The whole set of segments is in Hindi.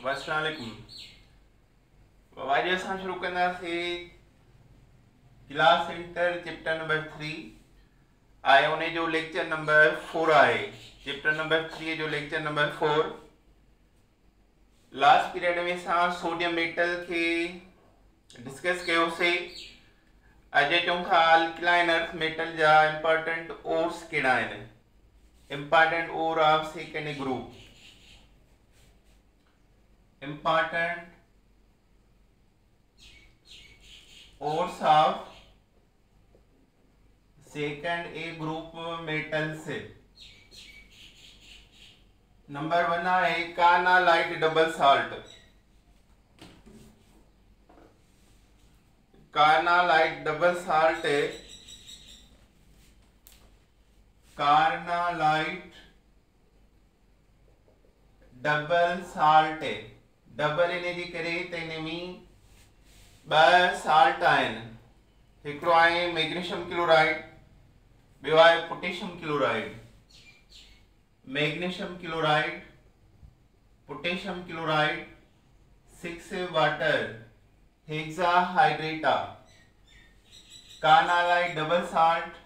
अस्सलाम वालेकुम। आज असां शुरू कंदासीं क्लास इंटर चैप्टर नंबर 3 आहे, उन जो लेक्चर नंबर 4 आहे। चैप्टर नंबर 3 जो लेक्चर नंबर 4। लास्ट पीरियड में असां सोडियम मेटल के डिस्कस कयोसीं। अॼु चऊं था अल्कलाइन अर्थ मेटल जा इंपॉर्टेंट ओर्स कहिड़ा आहिनि। Important ore of second group, important ores of second A group metals। Number 1 है carnallite double salt. Carnallite double salt, carnallite double salt. Double इन जी करे त इन में ॿ साल्ट आहिनि। हिकिड़ो आहे मैग्नीशियम क्लोराइड, ॿियो आहे potassium chloride. Magnesium chloride, potassium chloride, 6 water hexahydrate. Carnallite double salt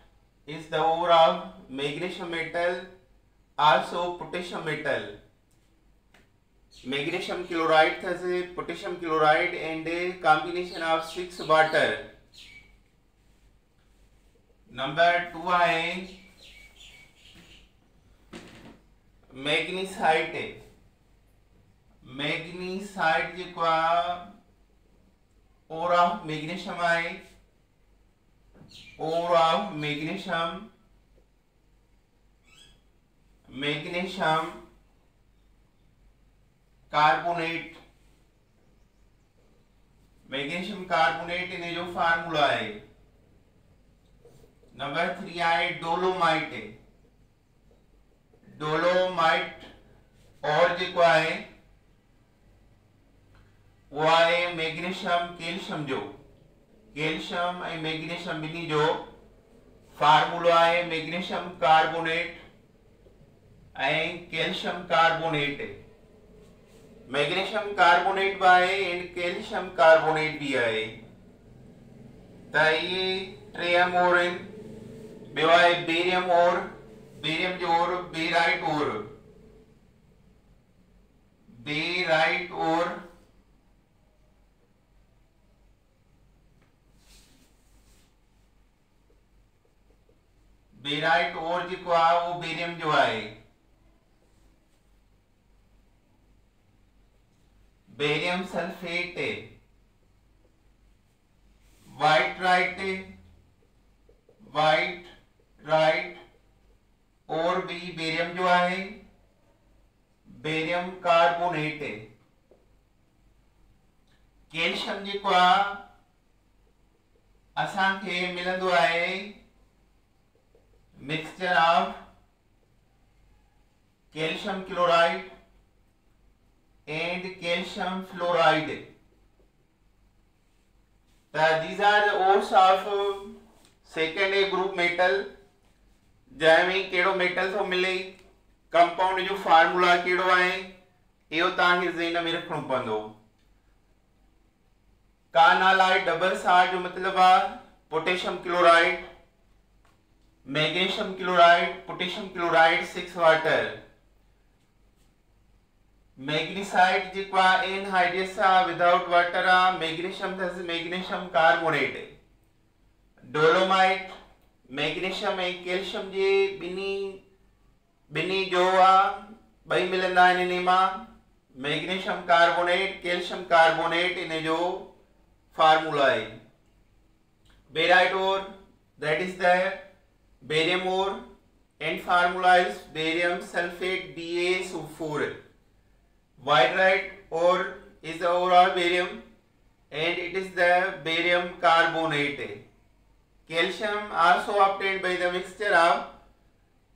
is the ore of magnesium metal, also potassium metal। Magnesium chloride has a potassium chloride and a combination of 6 water। Number 2 है मैग्नीसाइट। मैग्नीसाइट जेको आहे ओर ऑफ मैग्नीशियम आहे। Ore of magnesium, magnesium carbonate. Magnesium carbonate इन जो फार्मूला है। नंबर 3 है डोलोमाइट। डोलोमाइट और जेको है वो है मैग्नीशियम कैल्शियम जो। कैल्शियम और मैग्नीशियम बिनी जो फार्मूला है magnesium carbonate and calcium carbonate. Magnesium carbonate भी आहे एंड कैल्शियम कार्बोनेट भी आहे। त ये 3 ओर आहिनि। ॿियो आहे बेरियम ओर। बेरियम जो ओर बेराइट ओर। बेराइट ओर बेराइट ओर जेको आहे वो बेरियम जो आहे। Barium sulphate, white right, white right और भी बेरियम जो है बेरियम कार्बोनेट। कैल्शियम जेको आहे असांखे मिलंदो आहे mixture of calcium chloride and calcium fluoride। These are the ores of second A group metal। जंहिंमें कहिड़ो मेटल थो मिले, कंपाउंड जो फार्मूला कहिड़ो आहे, इहो तव्हांखे ज़हन में रखणो पवंदो। कार्नालाइट डबल साल्ट जो मतिलबु आहे potassium chloride, magnesium chloride, potassium chloride 6 water. Magnesite जेको आहे एनहाइड्रस आहे, विदाउट वाटर आहे। मैग्नीशियम अथसि मैग्नीशियम कार्बोनेट। डोलोमाइट मैग्नीशियम ऐं कैल्शियम जे बिनी जो आहे, ॿई मिलंदा आहिनि इन मां। मैग्नीशियम कार्बोनेट, कैल्शियम कार्बोनेट इन जो फार्मूला आहे। Barite ore that is the barium ore and formula is barium sulphate BaSO4। White ore is the ore of barium and it is the barium carbonate। Calcium also obtained by the mixture of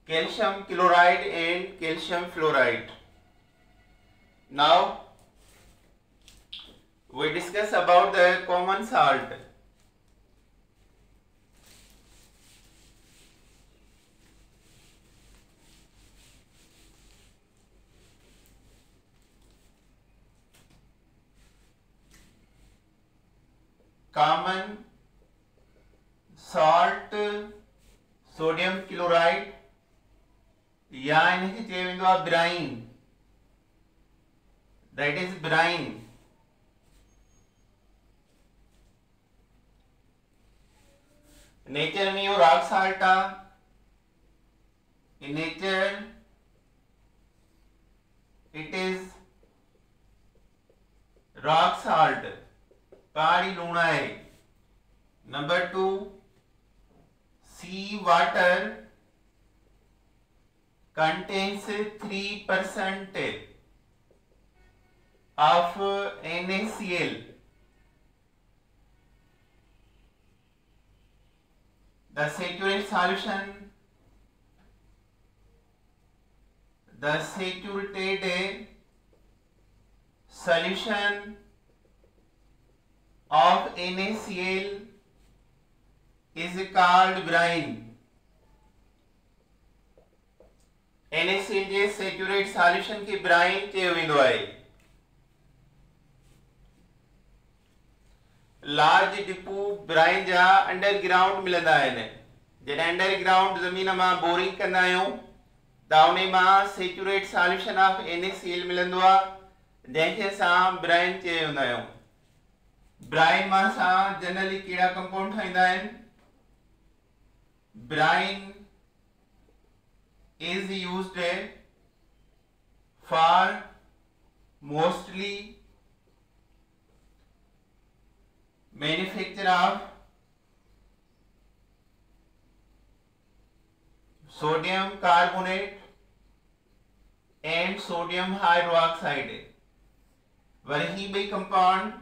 calcium chloride and calcium fluoride। Now we discuss about the common salt। Common salt sodium chloride या इनके चयो वेंदो आहे brine, that is brine. Nature में इहो रॉक साल्ट आहे, in nature it is rock salt, पहाड़ी लूण है। Number 2, sea water contains 3% of NaCl. The saturated solution, the saturated solution of NaCl is called brine. NaCl J saturated solution की brine चयो वेंदो आहे। लार्ज डिपो ब्राइन जा अंडरग्राउंड मिलंदा आहिनि। जॾहिं अंडरग्राउंड ज़मीन मां बोरिंग कंदा आहियूं त उन मां सेचुरेट सॉल्यूशन ऑफ NaCl मिलंदो आहे, जंहिंखे असां ब्राइन चयो वेंदा आहियूं। ब्राइन मां असां जनरली कहिड़ा कंपाउंड ठाहींदा आहिनि? Brine is used for mostly manufacture of sodium carbonate and sodium hydroxide। वही भी compound,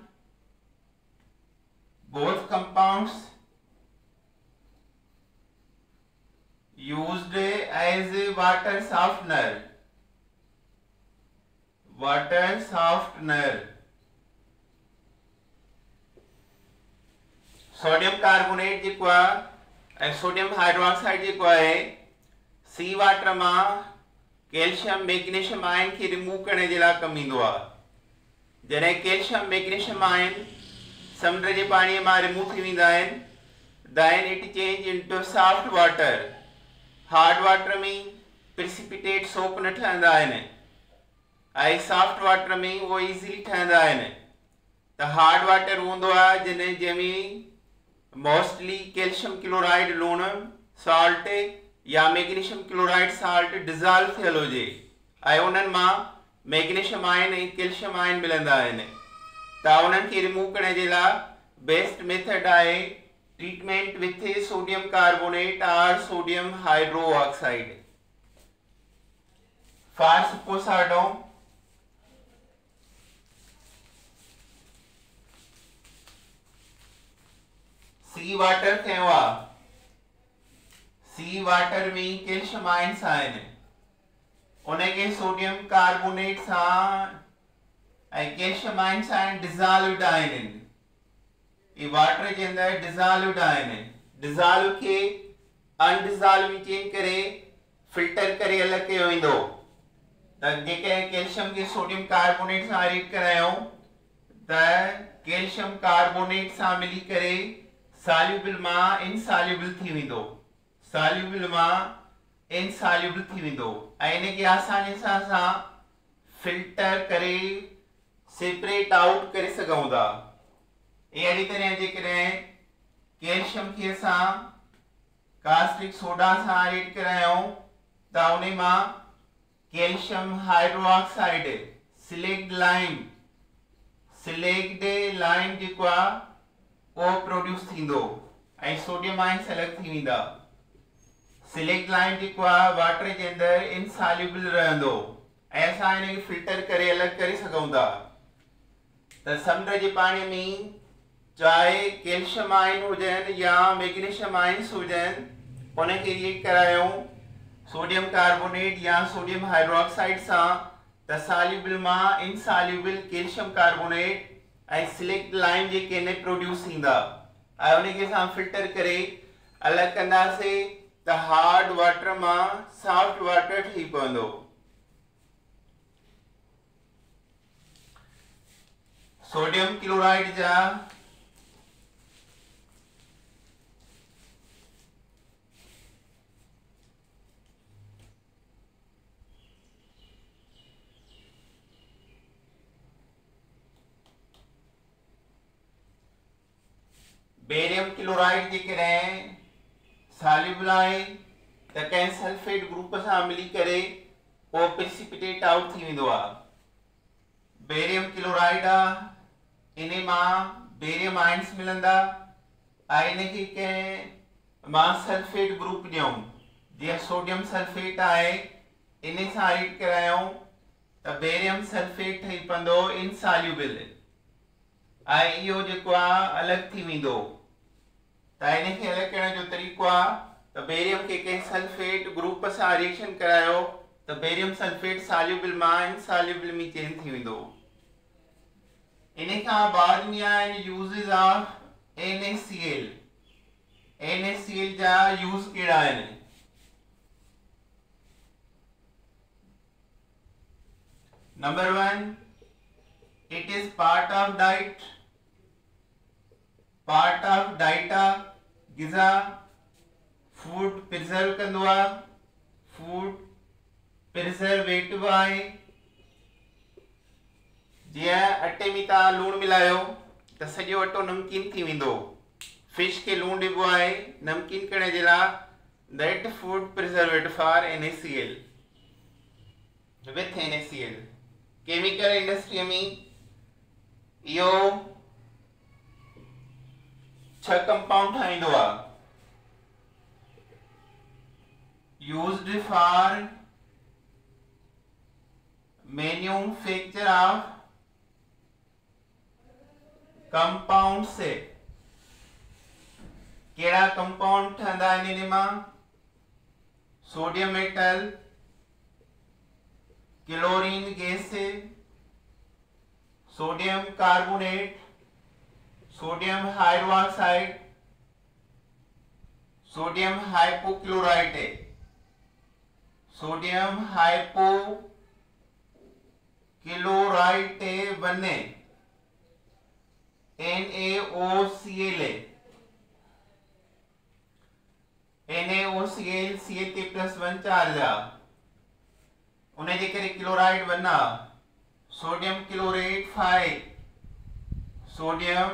both compounds used as water softener, water softener। Sodium carbonate जेको आहे ऐं सोडियम हाइड्रोक्साइड जेको आहे सी वाटर मां कैल्शियम मैग्नीशियम आयन खे रिमूव करण जे लाइ कमु ईंदो आहे। जॾहिं कैल्शियम मैग्नीशियम आयन समुंड जे पाणीअ मां रिमूव थी वेंदा आहिनि, then it change into soft water। Hard water में प्रिसिपिटेट सोप न ठहंदा आहिनि ऐं सॉफ्ट वाटर में उहो इज़ीली ठहंदा आहिनि। त हार्ड वाटर हूंदो आहे जंहिंमें मोस्टली कैल्शियम क्लोराइड लूण सॉल्ट या मैग्नीशियम क्लोराइड सॉल्ट डिज़ॉल्व थियल हुजे ऐं उन्हनि मां मैग्नीशियम आयन ऐं कैल्शियम आयन मिलंदा आहिनि। त उन्हनि खे रिमूव करण जे लाइ बेस्ट मेथड आहे ट्रीटमेंट विथ सोडियम कार्बोनेट और सोडियम हाइड्रोक्साइड। फॉर सपोसाडो सी वाटर खयो आहे, सी वाटर में कैल्शियम आयन्स आहिनि, उनखे सोडियम कार्बोनेट सां ऐं कैल्शियम आयन्स आहिनि डिज़ॉल्वड आहिनि। ये वाटर के अंदर डिज़ॉल्वड आहिनि। डिज़ॉल्व के अनडिज़ॉल्व में चेंज करे फिल्टर करे अलग कयो वेंदो। त जेके कैल्शियम के सोडियम कार्बोनेट सां रिएक्ट करायूं त कैल्शियम कार्बोनेट सां मिली करे सॉल्युबल मां इनसॉल्युबल थी वेंदो, सॉल्युबल मां इनसॉल्युबल थी वेंदो ऐं इनखे आसानी सां असां फिल्टर करे सेपरेट आउट करे सघूं था। अहिड़ी तरह जेकॾहिं कैल्शियम खे असां कास्टिक सोडा सां रिएक्ट करायूं त उन मां कैल्शियम हाइड्रोक्साइड सिलेक्ट लाइम जेको आहे उहो प्रोड्यूस थींदो ऐं सोडियम आयन अलॻि थी वेंदा। सिलेक्ट लाइम जेको आहे वाटर जे अंदरि इनसॉल्युबल रहंदो ऐं असां हिनखे फिल्टर करे अलॻि करे सघूं था। त समुंड जे पाणी में चाहे कैल्शियम आयन हुजनि या मैग्नीशियम आयन्स हुजनि, उनखे रिएक्ट करायूं सोडियम कार्बोनेट या सोडियम हाइड्रोक्साइड सां त सॉल्युबल मां इनसॉल्युबल कैल्शियम कार्बोनेट ऐं सिलेक्ट लाइम जेके आहिनि प्रोड्यूस थींदा ऐं उनखे असां फिल्टर करे अलॻि कंदासीं त हार्ड वाटर मां सॉफ्ट वाटर ठही पवंदो। सोडियम क्लोराइड जा बेरियम क्लोराइड जेकॾहिं सॉल्युबल आहे त कंहिं सल्फेट ग्रुप सां मिली करे उहो प्रिसिपिटेट आउट थी वेंदो आहे। बेरियम क्लोराइड आहे, इन मां बेरियम आयन्स मिलंदा ऐं इन खे कंहिं मां सल्फेट ग्रुप ॾियूं, जीअं सोडियम सल्फेट आहे, इन सां रिएक्ट करायूं त बेरियम सल्फेट ठही पवंदो इनसॉल्युबल ऐं इहो जेको आहे अलॻि थी वेंदो। त इन खे अलॻि करण जो तरीक़ो आहे त बेरियम खे कंहिं सल्फेट ग्रुप सां रिएक्शन करायो त बेरियम सल्फेट सॉल्युबल मां इनसॉल्युबल में चेंज थी वेंदो। इन खां बाद में आहिनि यूज़िस ऑफ NaCl। NaCl जा यूज़ कहिड़ा आहिनि? Number 1, it is part of diet, ग़िज़ा, फूड प्रिजर्व कंदो आहे, फूड प्रिजर्वेटिव आहे। जीअं अटे में तव्हां लूणु मिलायो त सॼो अटो नमकीन थी वेंदो। फिश खे लूणु ॾिबो आहे नमकीन करण जे लाइ, that food preservative for NaCl with NaCl। Chemical industry में इहो 6 कंपाउंड ठाहींदो आहे। Used for manufacture of compound से। कहिड़ा कंपाउंड ठहंदा आहिनि इन मां? Sodium metal, chlorine gas, sodium carbonate, sodium hydroxide, sodium hypochlorite, sodium hypochlorite 1, NaOCl, NaOCl Cl के +1 चार्ज आहे, उन जे करे क्लोराइड 1 आहे। Sodium chlorate 5, sodium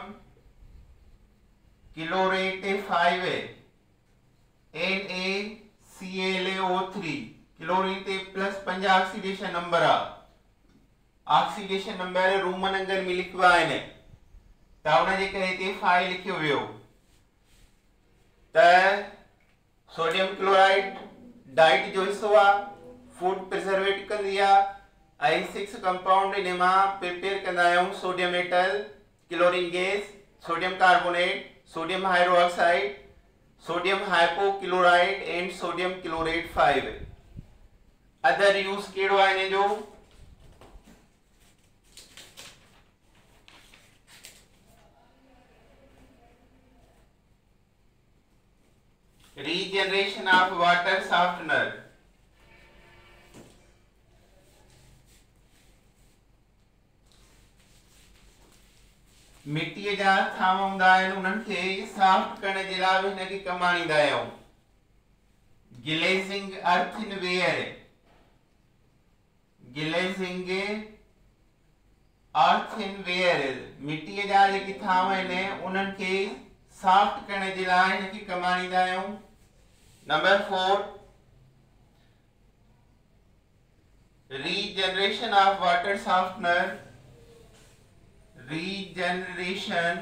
chlorate 5, NaClO3, chlorine ते +5 ऑक्सीडेशन नंबर आहे। ऑक्सीडेशन नंबर रोमन अंगनि में लिखिबा आहिनि त उन जे करे हिते 5 लिखियो वियो। त सोडियम क्लोराइड डाइट जो हिस्सो आहे, फूड प्रिजर्वेट कंदी आहे ऐं 6 कंपाउंड इन मां प्रिपेयर कंदा आहियूं। Sodium metal, chlorine gas, sodium carbonate, sodium hydroxide, sodium hypochloride and sodium chlorate 5। Other use कहिड़ो आहे इन जो? Regeneration of water softener. मिट्टीअ जा थाम हूंदा आहिनि, उन्हनि खे सॉफ्ट करण जे लाइ बि हिनखे कमु आणींदा आहियूं। ग्लेज़िंग अर्थनवेयर, ग्लेज़िंग अर्थनवेयर, मिट्टीअ जा जेके थाम आहिनि उन्हनि खे सॉफ्ट करण जे लाइ हिनखे कमु आणींदा आहियूं। Number 4, regeneration of water softener, regeneration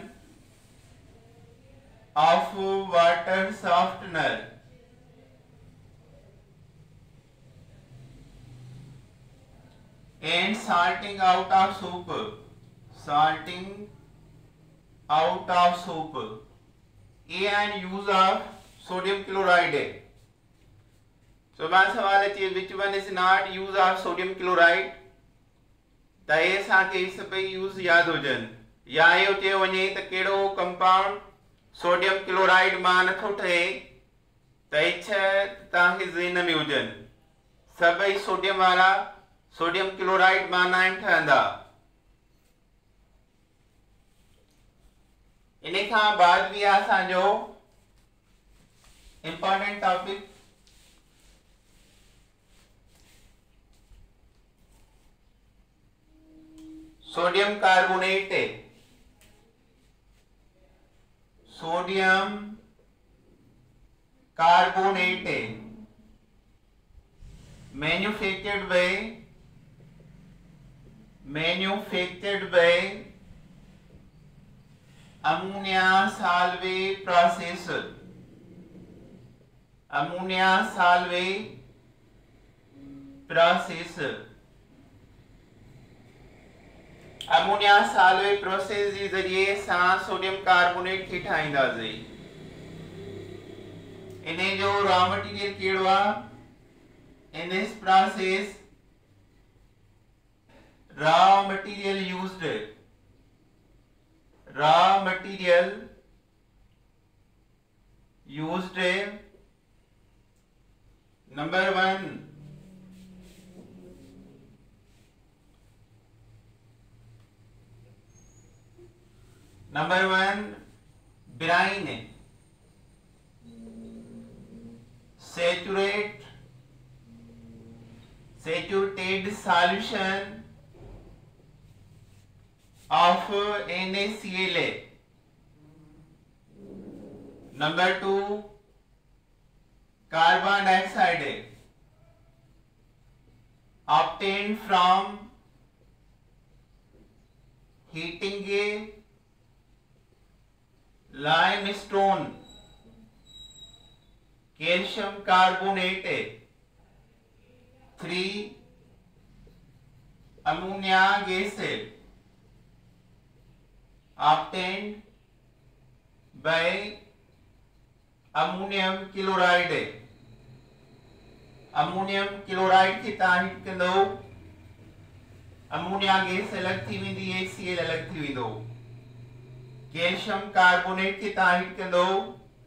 of water softener। and salting out of soup, salting out of soup। and use of sodium chloride। सुभाणे सवाल अचे which one is not use of sodium chloride, त हे असांखे सभई यूज़ यादि हुजनि, या इहो चयो वञे त कहिड़ो कंपाउंड सोडियम क्लोराइड मां नथो ठहे, त हे 6 तव्हांखे ज़हन में हुजनि। सभई सोडियम वारा सोडियम क्लोराइड मां न ठहंदा। इन खां बाद भी असांजो important topic sodium carbonate. Sodium carbonate manufactured by ammonia solvay process. ammonia solvay process. Ammonia Solvay process जे जरिए सां सोडियम कार्बोनेट खे ठाहींदासीं। इन्हें जो रॉ मटेरियल कहिड़ो आहे? In this process, raw material used. Number one, brine, saturated solution of NaCl. Number two, carbon dioxide obtained from heating a limestone. Calcium carbonate. 3, ammonia gas obtained by ammonium chloride. Ammonium chloride खे तव्हां हीट कंदो, अमोनिया गैस अलग थी वेंदी, HCl अलग थी वेंदो। कैल्शियम कार्बोनेट खे तव्हां हीट कंदो,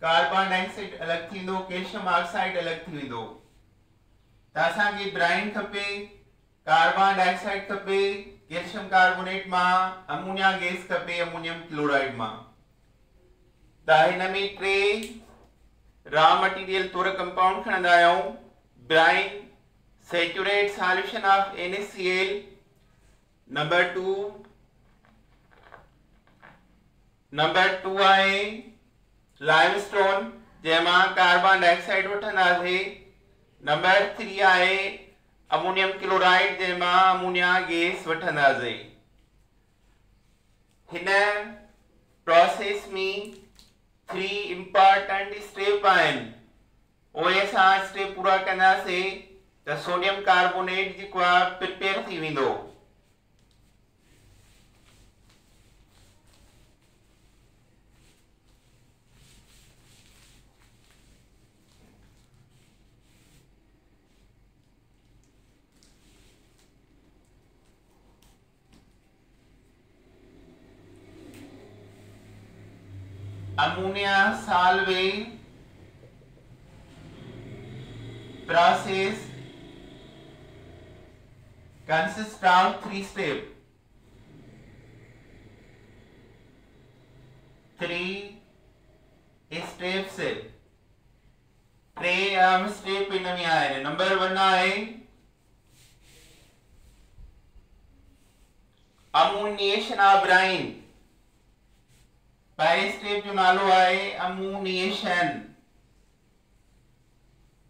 कार्बन डाइऑक्साइड अलग थींदो, कैल्शियम ऑक्साइड अलग थी वेंदो। त असांखे ब्राइन खपे, कार्बन डाइऑक्साइड खपे कैल्शियम कार्बोनेट मां, अमोनिया गैस खपे अमोनियम क्लोराइड मां। त हिन में 3 रॉ मटेरियल तौर कंपाउंड खणंदा आहियूं। Brine, saturate solution of NaCl। Number 2 आहे लाइमस्टोन जंहिंमां कार्बन डाइऑक्साइड वठंदासीं। नंबर 3 आहे अमोनियम क्लोराइड जंहिंमां अमोनिया गैस वठंदासीं। हिन प्रोसेस में 3 इंपॉर्टेंट स्टेप आहिनि। उहे असां स्टेप पूरा कंदासीं त सोडियम कार्बोनेट जेको आहे प्रिपेयर थी वेंदो। ammonia solvay process consists of 3 steps. 3 steps. 3 step इन में आए। नंबर 1 आहे अमोनिएशन ऑफ ब्राइन। पहले स्टेप जो नालो आहे ammoniation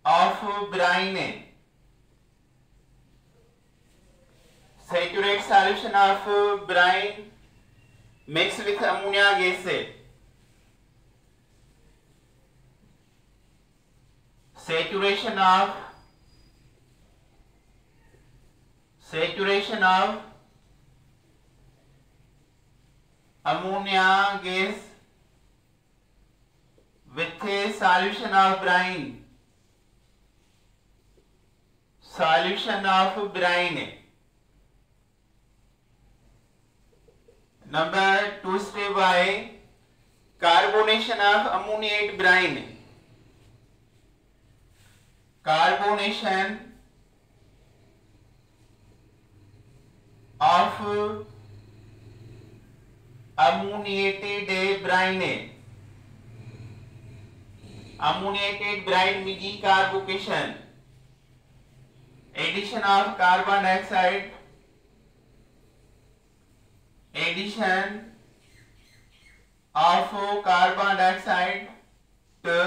of brine. Saturate solution of brine mix with ammonia gas. saturation of ammonia gas with a solution of brine. Number 2 step है carbonation of ammoniate brine. Carbonation of ammoniated brine. Ammoniated brine में decarbocation. Addition of carbon dioxide. Addition of carbon dioxide to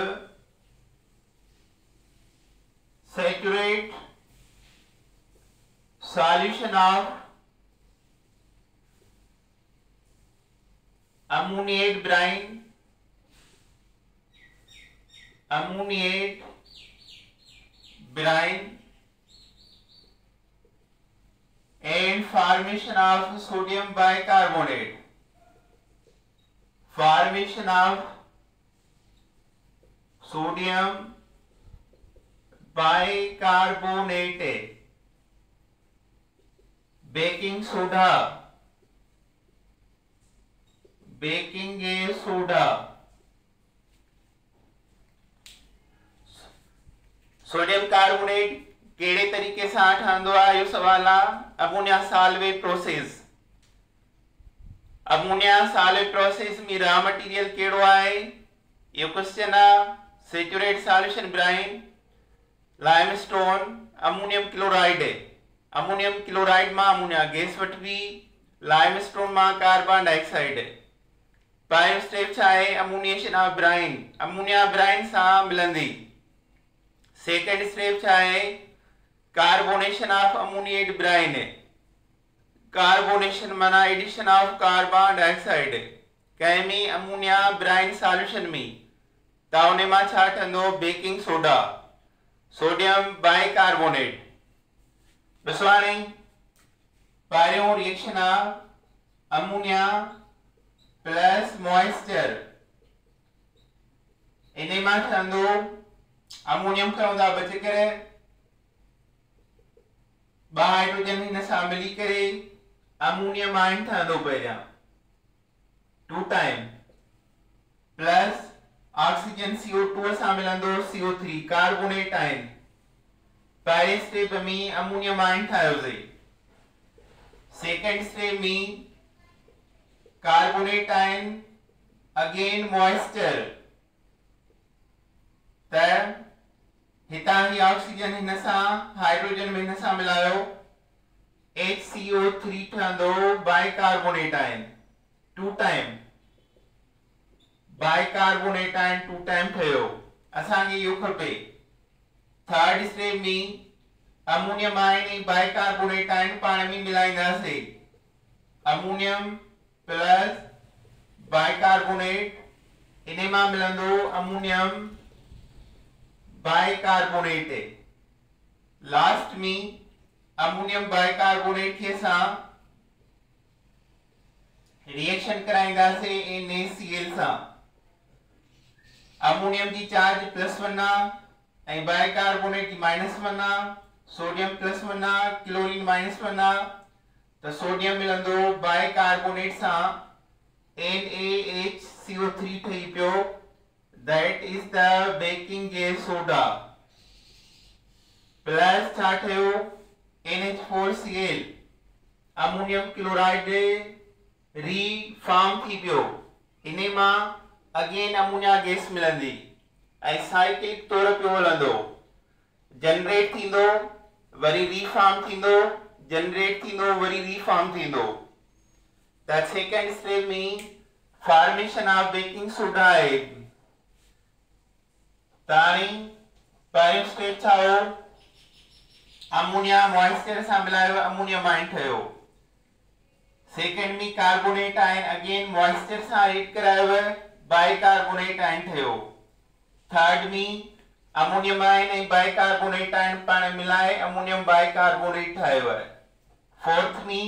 saturate solution of ammoniate brine, and formation of sodium bicarbonate. Formation of sodium bicarbonate, baking soda, sodium carbonate केड़े तरीके सां ठहंदो आहे इहो सवाल आहे। Ammonia solvate process, ammonia solvate process में रॉ मटेरियल केड़ो आहे इहो क्वेश्चन आहे। Saturate solution brine, limestone, ammonium chloride, ammonium chloride मां अमोनिया गैस वठबी, लाइमस्टोन मां कार्बन डाइऑक्साइड। पहिरियों स्टेप छा आहे ammoniation of brine, ammonia brine सां मिलंदी। सेकेंड स्टेप छा आहे carbonation of ammoniate brine, carbonation माना एडिशन ऑफ कार्बन डाइऑक्साइड कंहिं में अमोनिया ब्राइन सॉल्यूशन में त उन मां छा ठहंदो बेकिंग सोडा, सोडियम बाइकार्बोनेट। ॾिसो हाणे पहिरियों रिएक्शन आहे अमोनिया प्लस मॉइस्चर, इन मां ठहंदो अमोनियम खणो था बचे करे ॿ हाइड्रोजन हिन सां मिली करे अमोनियम आयन ठहंदो पहिरियां 2 टाइम प्लस ऑक्सीजन CO2 सां मिलंदो CO3 कार्बोनेट आयन। पहिरे स्टेप में अमोनियम आयन ठाहियोसीं। सेकेंड स्टेप में कार्बोनेट आयन अगेन मॉइस्चर, त हितां ही ऑक्सीजन हिन सां हाइड्रोजन में हिन सां मिलायो HCO3 ठहंदो bicarbonate ion 2 time, bicarbonate ion 2 time ठहियो। असांखे इहो खपे। थर्ड स्टेप में अमोनियम आयन ऐं बाइकार्बोनेट आयन पाण में मिलाईंदासीं। अमोनियम प्लस बाइकार्बोनेट, इन मां मिलंदो अमोनियम बाइकार्बोनेट। लास्ट में अमोनियम बाइकार्बोनेट के साथ रिएक्शन कराईंदासीं NaCl सां। अमोनियम की चार्ज +1 आ ऐं बाइकार्बोनेट की -1 आ, सोडियम +1 आ, क्लोरीन -1 आ, तो सोडियम मिलंदो बाइकार्बोनेट सां NaHCO3 ठही पियो, that is the baking gas soda plus छा ठहियो NH4Cl, अमोनियम क्लोराइड रीफॉर्म थी पियो, इन मां अगेन अमोनिया गैस मिलंदी ऐं साइक्लिक तौर पे हलंदो, जनरेट थींदो वरी रीफॉर्म थींदो, जनरेट थींदो वरी रीफॉर्म थींदो। त सेकेंड स्टेप में फॉर्मेशन ऑफ बेकिंग सोडा आहे। ताणी पहिरियों स्टेप छा हो अमोनिया मॉइस्चर सां मिलायो अमोनियम आयन ठहियो। सेकेंड में कार्बोनेट आयन अगेन मॉइस्चर सां रिएक्ट करायो बाइकार्बोनेट आयन ठहियो। थर्ड में अमोनियम आयन ऐं बाइकार्बोनेट आयन पाण मिलाए अमोनियम बाइकार्बोनेट ठाहियो। फोर्थ में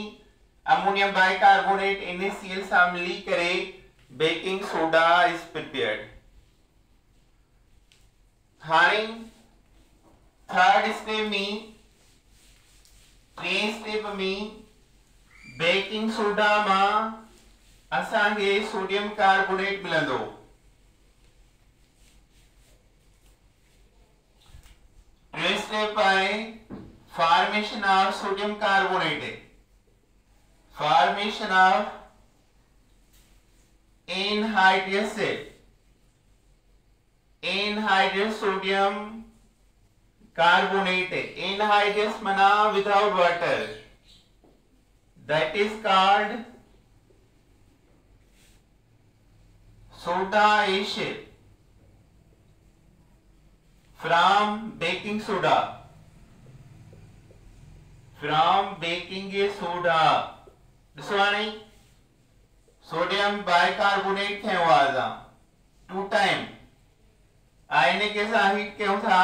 अमोनियम बाइकार्बोनेट NaCl सां मिली करे बेकिंग सोडा इज प्रिपेयर्ड। हाणे थर्ड स्टेप में स्टेप में बेकिंग सोडा मां असांखे सोडियम कार्बोनेट मिलंदो। स्टेप आहे formation of sodium carbonate, formation of anhydrous sodium carbonate, anhydrous mana without water, that is called soda ash from baking soda, from baking soda. ॾिसो हाणे सोडियम बाइकार्बोनेट थे हुआ 2 टाइम आईने के साथ हीट क्यों था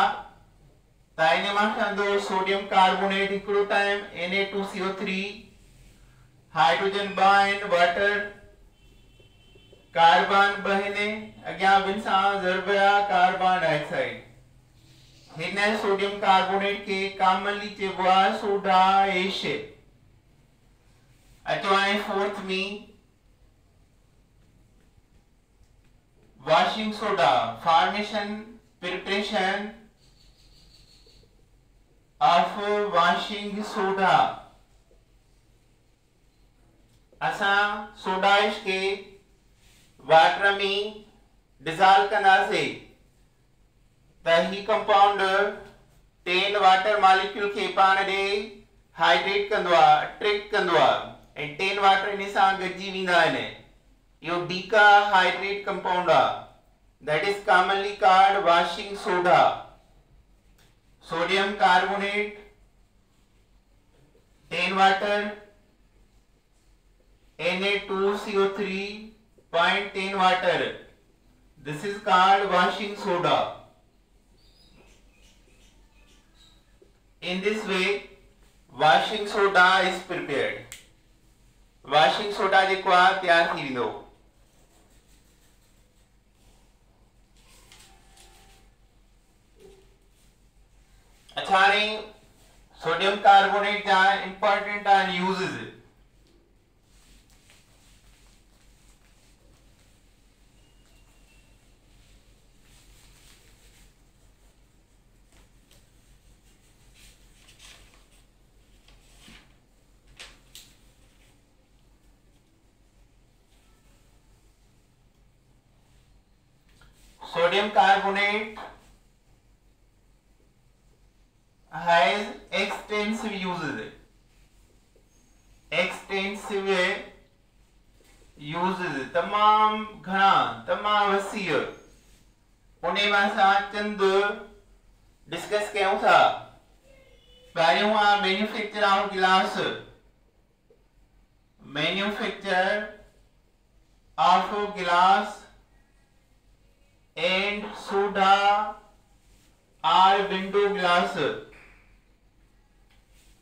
ताइने मां ठंदो सोडियम कार्बोनेट हिकड़ो टाइम Na2CO3 हाइड्रोजन बाइन वाटर कार्बन बहने अग्या बिन सा जरबया कार्बन डाइऑक्साइड हिन सोडियम कार्बोनेट के कॉमनली चेबो सोडा एश अचो हाणे फोर्थ में washing soda formation preparation of washing soda. असा सोडा एश के वाटर में डिजॉल्व कंदासे त ही कंपाउंड 10 वाटर मॉलिक्यूल के पाण ॾे हाइड्रेट कंदो आहे अट्रैक्ट कंदो आहे ऐं 10 वाटर इन सां गॾिजी वेंदा आहिनि यो decahydrate compound that is commonly called washing soda. Sodium carbonate 10 water Na2CO3 0.10 water. This is called washing soda. In this way washing soda is prepared. Washing soda जेको आहे तैयार थी वेंदो. अच्छा हाणे सोडियम कार्बोनेट जा इंपॉर्टेंट आहिनि uses. Sodium carbonate has extensive uses. Extensive uses तमाम घना तमाम वसीय उन्हें में सा चंद डिस्कस कयूं था. पहिरियों आहे मैन्युफैक्चर ऑफ गिलास. मैन्युफैक्चर ऑफ गिलास and soda or window glass.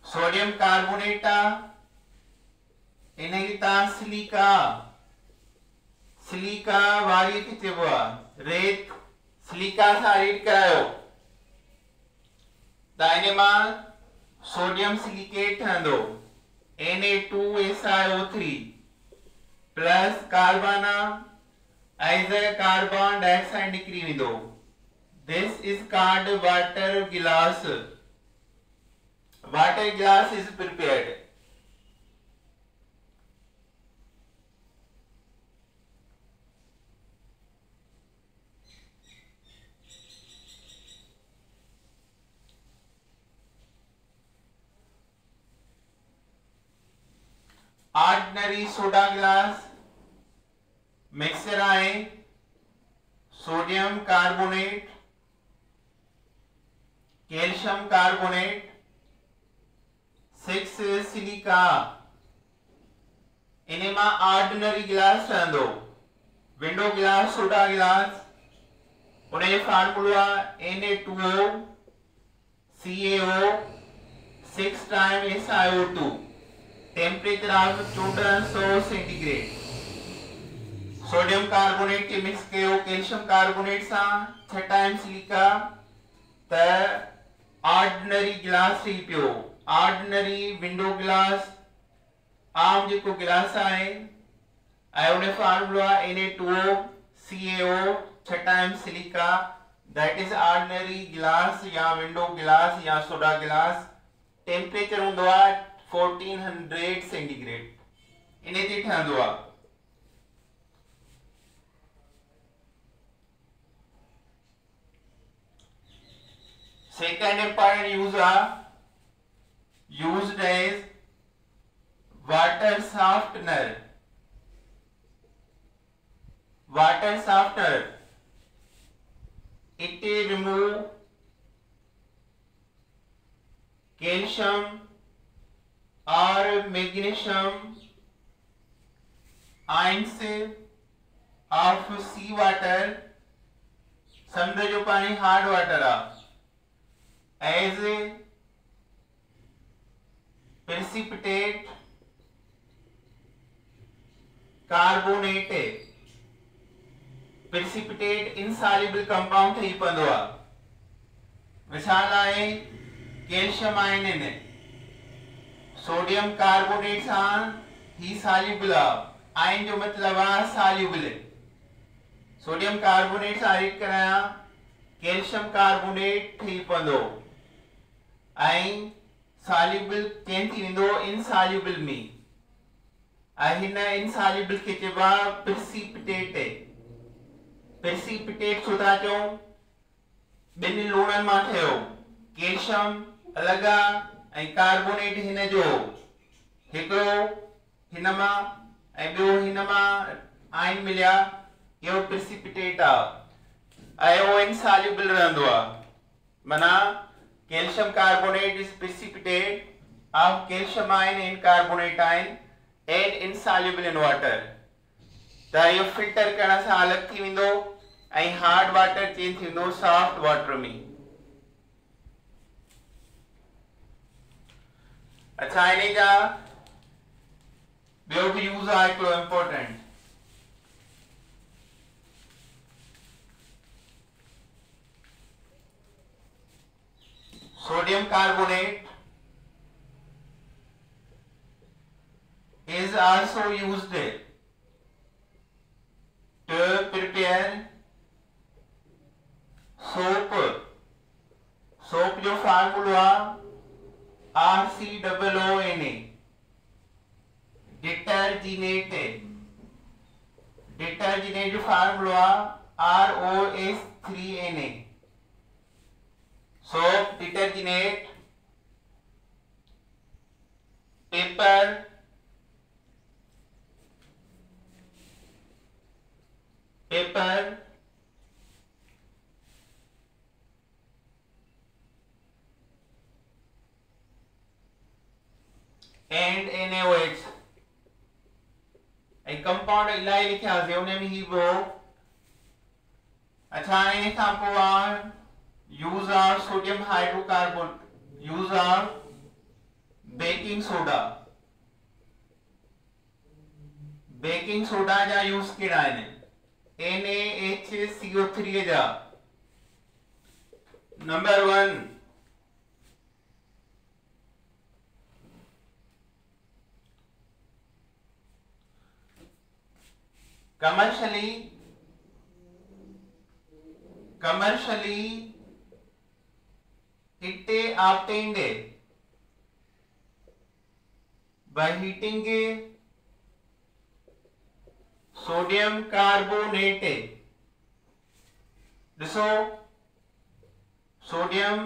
Sodium carbonate इन्हें की सिलिका सिलिका वारी के चेबो रेत सिलिका सा रीड करायो दाइने मां सोडियम सिलिकेट ठंदो Na2SiO3 plus carbon as a carbon dioxide निकली वेंदो. This is called water glass. Water glass is prepared. Ordinary soda glass mixture आए sodium carbonate calcium carbonate 6 silica इन्हें मां ऑर्डिनरी गिलास ठहंदो. विंडो गिलास सोडा गिलास उन्हें फार्मूलो Na2O CaO 6 time SiO2 temperature of 1400 centigrade. Sodium carbonate के मिक्स कयो कैल्शियम कार्बोनेट सा 6 टाइम सिलिका त ऑर्डिनरी गिलास थी पियो. ऑर्डिनरी विंडो गिलास आम जेको गिलास आहे ऐं उन फार्मूलो Na2O CaO 6 time silica that is ordinary गिलास या विंडो गिलास या सोडा गिलास. टेम्परेचर हूंदो आहे 1400 सेंटीग्रेड इन ते ठहंदो आहे. Second important use are used as water softener. water softener, it remove calcium or magnesium ions of sea water, समुद्र जो पानी हार्ड वाटर आ as a precipitate carbonate precipitate insoluble compound ठही पवंदो आ। मिसाल आहे कैल्शियम आयन आहिनि, सोडियम कार्बोनेट सां ही सॉल्युबल आ, आयन जो मतलब आ सॉल्युबल। सोडियम कार्बोनेट सां रिएक्ट कराया कैल्शियम कार्बोनेट ठही पवंदो ऐं सॉल्युबल चेंज थी वेंदो इनसॉल्युबल में। हिन इनसॉल्युबल खे चइबो आहे प्रेसिपिटेट। प्रेसिपिटेट छो था चऊं? ॿिनि लूणनि मां ठहियो, कैल्शियम अलॻि आहे ऐं कार्बोनेट हिन जो हिकिड़ो हिन मां ऐं ॿियो हिन मां आयन मिलिया, इहो प्रेसिपिटेट आहे ऐं उहो इनसॉल्युबल रहंदो आहे। माना calcium carbonate is precipitate of calcium ion and carbonate ion and insoluble in water। त इहो फिल्टर करण सां अलॻि थी वेंदो ऐं हार्ड वाटर चेंज थी वेंदो सॉफ्ट वाटर में। अच्छा, हिन जा ॿियो बि यूज़ आहे हिकिड़ो important. Sodium carbonate is also used to prepare soap। soap जो फार्मूला RCOONA, डिटर्जिनेट। डिटर्जिनेट जो formula ROS3Na। soap, detergent, paper, and NaOH। ऐं कंपाउंड इलाही लिखियासीं उन में ही वो। अच्छा, इन खां पोइ use of sodium hydrocarbon, use of baking soda। Baking soda जा यूज कहिड़ा आहिनि? NaHCO3 जा। Number 1 commercially it obtained by heating sodium carbonate। ॾिसो, सोडियम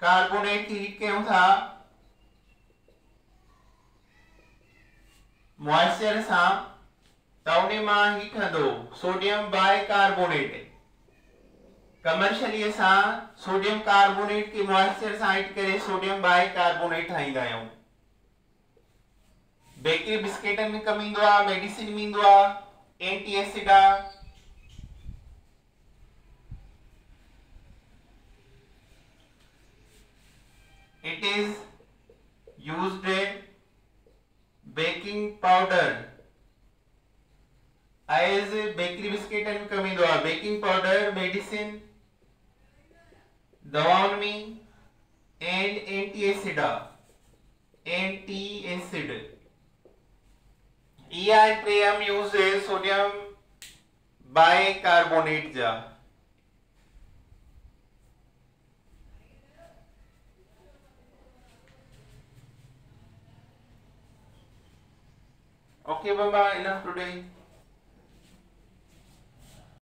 कार्बोनेट की हीट कयूं था मॉइस्चर सां, त उन मां ही ठहंदो सोडियम बाइकार्बोनेट। कमर्शियली असां सोडियम कार्बोनेट के मॉइस्चर सां हिट करे सोडियम बाइकार्बोनेट ठाहींदा आहियूं। बेकरी बिस्किटन में कम ईंदो आहे, मेडिसिन में ईंदो आहे, एंटी एसिड आहे। It is used baking powder as bakery biscuit and कम ईंदो आहे। बेकिंग पाउडर मेडिसिन दवाउन में and anti acid anti acid. EIPM use है सोडियम बाइकार्बोनेट जा। Okay, Baba, enough today.